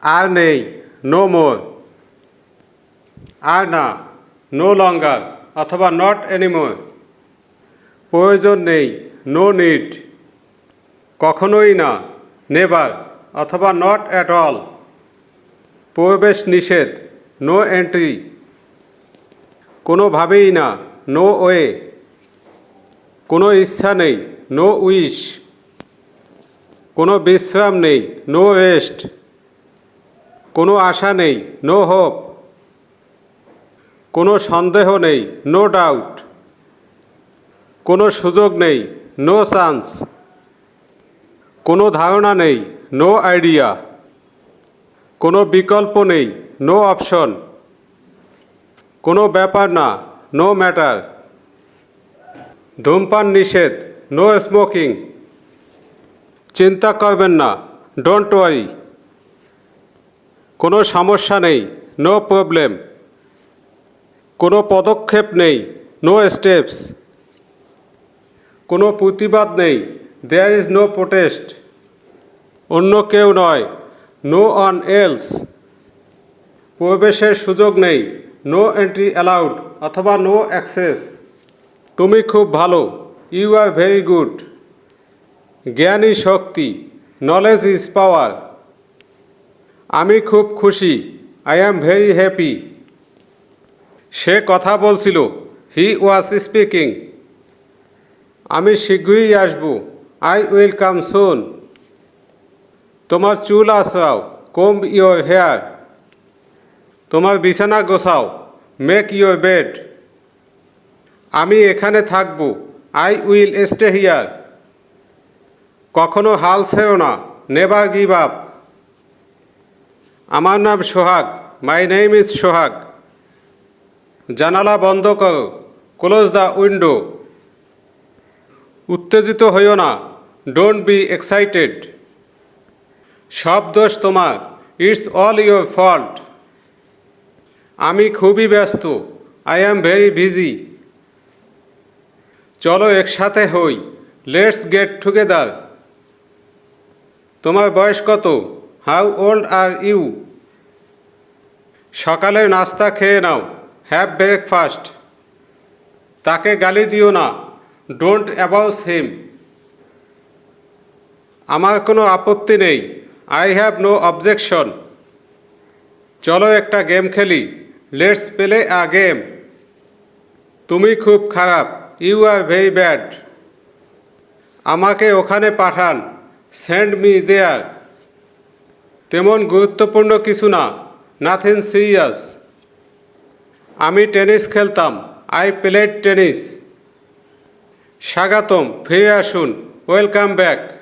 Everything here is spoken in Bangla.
আর নেই, নো মোর। আর না, নো লঙ্গার অথবা নট এনিমোর। প্রয়োজন নেই, নো নিড। কখনোই না, নেভার অথবা নট অ্যাট অল। প্রবেশ নিষেধ, নো এন্ট্রি। কোনোভাবেই না, নো ওয়ে। কোনো ইচ্ছা নেই, নো উইশ। কোনো বিশ্রাম নেই, নো রেস্ট। কোনো আশা নেই, নো হোপ। কোনো সন্দেহ নেই, নো ডাউট। কোনো সুযোগ নেই, নো চান্স। কোনো ধারণা নেই, নো আইডিয়া। কোনো বিকল্প নেই, নো অপশন। কোনো ব্যাপার না, নো ম্যাটার। ধূমপান নিষেধ, নো স্মোকিং। চিন্তা করবেন না, ডোন্ট ওয়ারি। কোনো সমস্যা নেই, নো প্রবলেম। কোনো পদক্ষেপ নেই, নো স্টেপস। কোনো প্রতিবাদ নেই, দেয়ার ইজ নো প্রোটেস্ট। অন্য কেউ নয়, নো ওয়ান এলস। প্রবেশের সুযোগ নেই, নো এন্ট্রি অ্যালাউড অথবা নো অ্যাক্সেস। তুমি খুব ভালো, ইউ আর ভেরি গুড। জ্ঞানই শক্তি, নলেজ ইজ পাওয়ার। আমি খুব খুশি, আই অ্যাম ভেরি হ্যাপি। সে কথা বলছিল, হি ওয়াজ স্পিকিং। আমি শীঘ্রই আসব, আই উইল কাম সুন। তোমার চুল আঁচড়াও, কোম্ব ইয়োর হেয়ার। তোমার বিছানা গোছাও, মেক ইয়োর বেড। আমি এখানে থাকব, আই উইল স্টে হিয়ার। কখনো হাল ছেড়ো না, নেভার গিভ আপ। আমার নাম সোহাগ, মাই নেম ইজ সোহাগ। জানালা বন্ধ করো, ক্লোজ দ্য উইন্ডো। উত্তেজিত হইও না, ডোন্ট বি এক্সাইটেড। সব দোষ তোমার, ইটস অল ইয়োর ফল্ট। আমি খুবই ব্যস্ত, আই অ্যাম ভেরি বিজি। চলো একসাথে হই, লেটস গেট টুগেদার। তোমার বয়স কত, হাউ ওল্ড আর ইউ? সকালে নাস্তা খেয়ে নাও, হ্যাভ ব্রেকফাস্ট। তাকে গালি দিও না, ডোন্ট অ্যাবাউজ হিম। আমার কোনো আপত্তি নেই, আই হ্যাভ নো অবজেকশন। চলো একটা গেম খেলি, লেটস প্লে আ গেম। তুমি খুব খারাপ, ইউ আর ভেরি ব্যাড। আমাকে ওখানে পাঠান, সেন্ড মি দেয়ার। তেমন গুরুত্বপূর্ণ কিছু না, নাথিং সিরিয়াস। আমি টেনিস খেলতাম, আই প্লেড টেনিস। স্বাগতম, ফিরে আসুন, ওয়েলকাম ব্যাক।